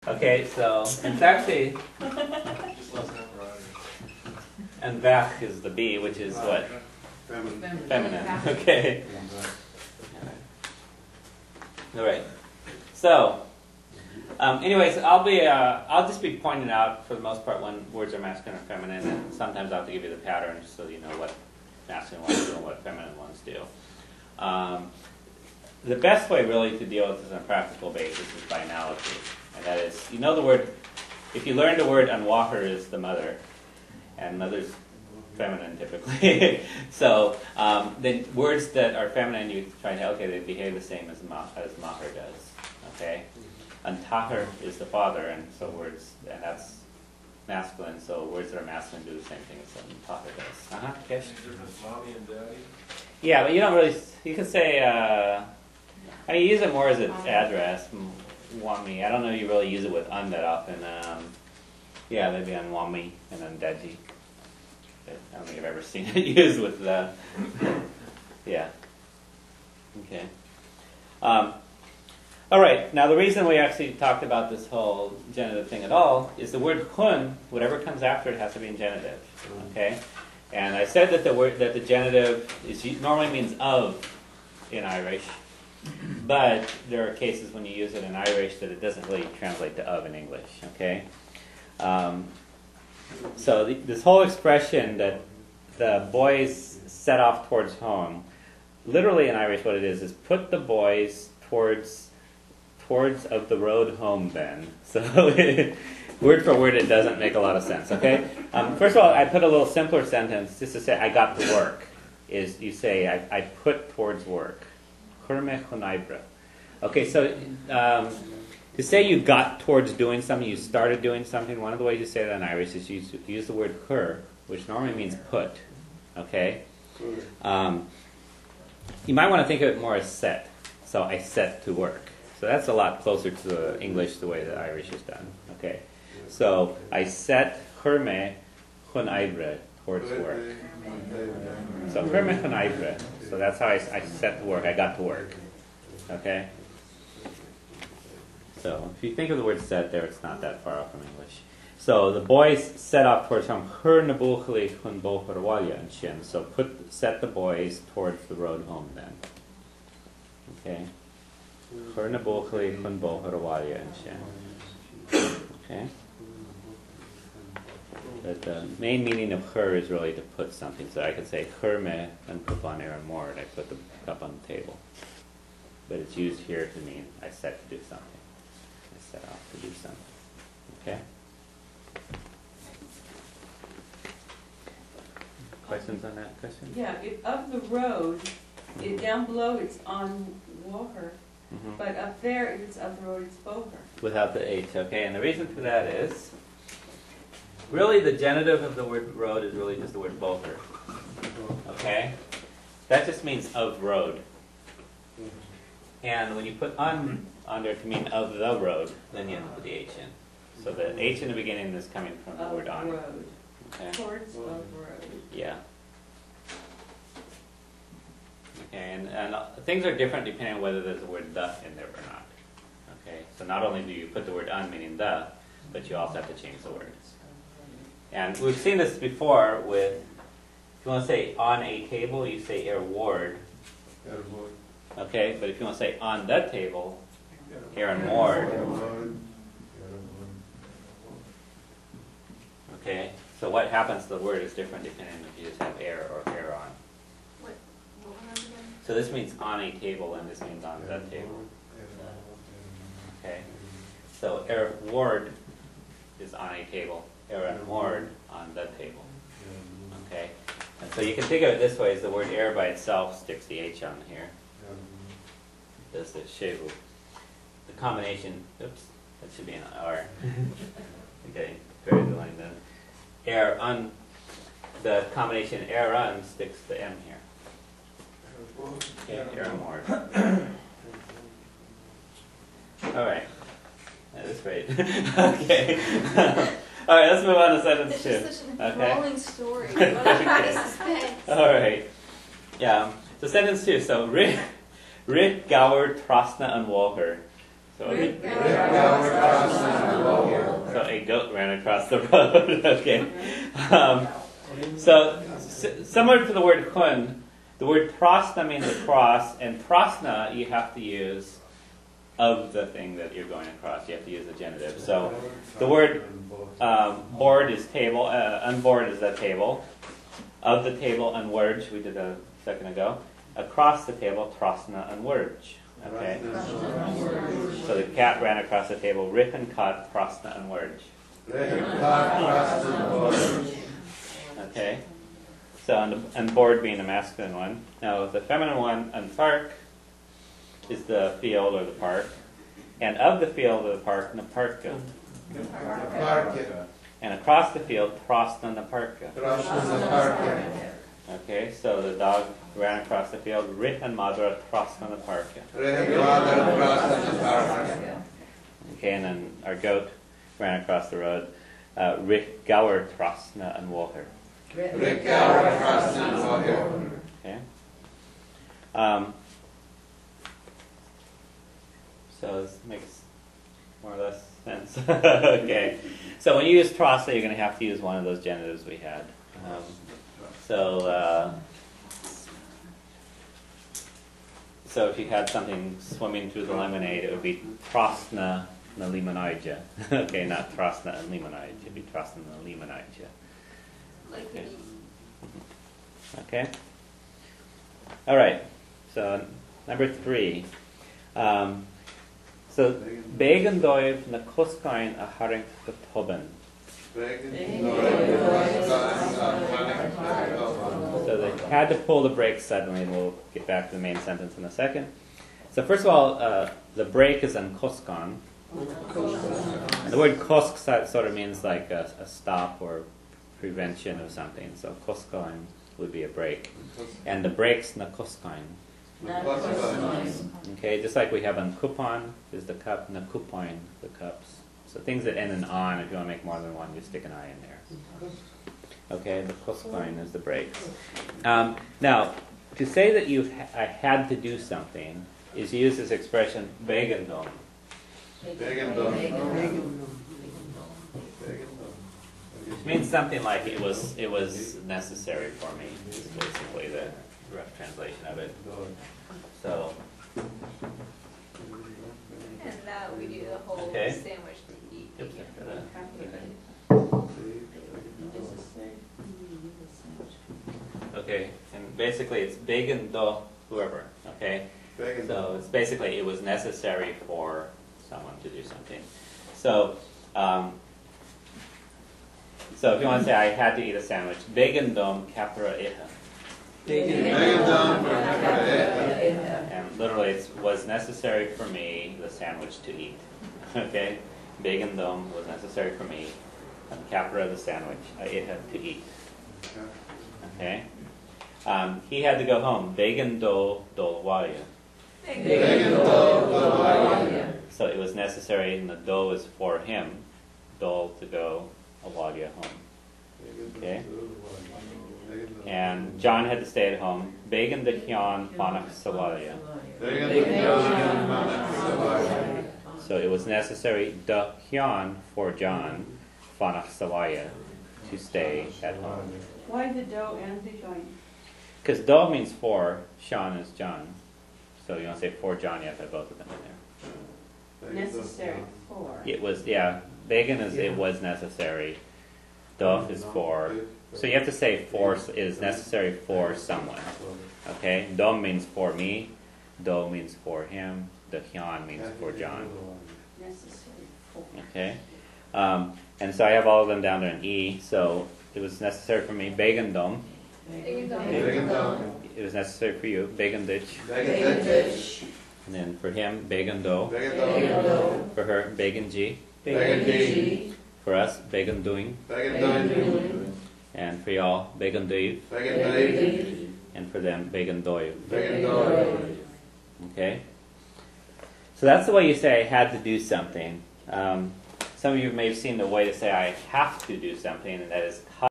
Okay, so it's actually, and vach is the B, which is what? Feminine. Okay. All right. So, anyways, I'll just be pointing out for the most part when words are masculine or feminine, and sometimes I'll have to give you the pattern so you know what masculine ones do and what feminine ones do. The best way really to deal with this on a practical basis is by analogy. And that is, you know the word, if you learn the word unwalker is the mother, and mother's feminine typically. So the words that are feminine, you try to, okay, they behave the same as maher does. Okay? Untaher is the father, and so words, and that's masculine, so words that are masculine do the same thing as untaher does. Okay. Mommy and daddy? Yeah, but you don't really, you can say, I mean, you use it more as its address, wami. I don't know if you really use it with un that often. Yeah, maybe unwami and undaji. I don't think I've ever seen it used with the, yeah. Okay. All right, now the reason we actually talked about this whole genitive thing at all is the word hun, whatever comes after it has to be in genitive. Okay? And I said that the genitive normally means of in Irish, but there are cases when you use it in Irish that it doesn't really translate to of in English. Okay, so this whole expression that the boys set off towards home, literally in Irish, what it is put the boys towards of the road home. Then, so word for word, it doesn't make a lot of sense. Okay, first of all, I put a little simpler sentence just to say I got to work. Is you say I put towards work. Okay, so to say you got towards doing something, you started doing something, one of the ways you say that in Irish is you use the word chur, which normally means put. Okay? You might want to think of it more as set. So I set to work. So that's a lot closer to the English, the way that Irish is done. Okay? So I set churme chun ibre towards work. So churme chun ibre. So that's how I set to work. I got to work. Okay? So if you think of the word set there, it's not that far off from English. So the boys set off towards home. So set the boys towards the road home then. Okay? Okay? But the main meaning of chur is really to put something. So I could say churme and kupan and more, and I put the cup on the table. But it's used here to mean I set to do something. I set off to do something. Okay? Questions on that question? Yeah, of the road, down below it's on Walker, but up there, if it's of the road, it's Boher. Without the H, okay. And the reason for that is, really the genitive of the word road is really just the word Boher. Okay? That just means of road. And when you put on there to mean of the road, then you have to put the H in. So the H in the beginning is coming from the word on. Road. Okay. Towards of road. Yeah. Okay, and things are different depending on whether there's a word the in there or not. Okay, so not only do you put the word on, meaning the, but you also have to change the word. And we've seen this before with, if you want to say on a table, you say ward. Okay, but if you want to say on the table, ward. Okay, so what happens to the word is different depending if you just have air or air on. So this means on a table and this means on the table. Okay, so ward is on a table, ward on the table. Okay, and so you can think of it this way: as the word air by itself sticks the H on here. Does the shevu. The combination, oops, that should be an R. Okay, very the line then. Air on, the combination air on sticks the M here. Okay, air on ward. All right, that is great. Okay. All right, let's move on to sentence 2. This is such an enthralling story. All right. Yeah. So sentence 2. So Rick Gower Trosna and Walker. So Rick Gower Trosna ran across the road. Okay. So, similar to the word hun, the word prasna means across, and prasna you have to use of the thing that you're going across. You have to use the genitive. So, the word board is table, unboard is the table. Of the table, unwurge, we did a second ago. Across the table, prasna, unwurge. Okay. So the cat ran across the table. Rip and cut, prasna, unwurge. Okay. So, and board being the masculine one. Now, the feminine one, and park, is the field or the park. And of the field or the park, naparka. And across the field, prasna, naparka. Okay, so the dog ran across the field. Rip and madra, prasna, naparka. Okay, and then our goat ran across the road. Rip gower, prasna, and water. Okay. So this makes more or less sense. Okay. So when you use trasa, you're going to have to use one of those genitives we had. So if you had something swimming through the lemonade, it would be trasna na limonide. Okay, not trasna and limonide. It would be trasna na limonide. Okay. Okay. All right. So number 3. So Began doiv na kuskain a haring gatoben. So they had to pull the brakes suddenly, and we'll get back to the main sentence in a second. So first of all, the brake is on koskan. The word kosk sort of means like a stop or prevention of something. So koskain would be a brake. And the brakes na koskain. Okay, just like we have on coupon is the cup, na coupon, the cups. So things that end in on, if you want to make more than one, you stick an I in there. Okay, the koskain is the brakes. Now, to say that I had to do something is use this expression begandom. Which means something like it was necessary for me. Is basically the rough translation of it. So. And that we do the whole Okay. sandwich to eat. Yep. Okay, and basically it's began do whoever. Okay, so it's basically it was necessary for someone to do something. So, so if you want to say I had to eat a sandwich, began dom capra eha. And literally it was necessary for me the sandwich to eat. Okay, began dom was necessary for me, and capra the sandwich it had to eat. Okay. He had to go home. Began do dolwalia. So it was necessary, and the do is for him, dol to go, awalia home. Okay. And John had to stay at home. Began de hyan fanach sawalia. So it was necessary de hyan for John fanach sawalia to stay at home. Why the dough and the joint? Because do means for, Sean is John. So you want to say for John, you have to have both of them in there. Necessary for. It was, yeah, began is it was necessary. Do is for. So you have to say for is necessary for someone. Okay? Do means for me. Do means for him. The hyan means for John. Necessary for. Okay? And so I have all of them down there in E. So it was necessary for me. Began dom. It was necessary for you. Began ditch. And then for him, began do. For her, began G. For us, began doing. And for y'all, began doiv. And for them, began doiv. Okay? So that's the way you say I had to do something. Some of you may have seen the way to say I have to do something, and that is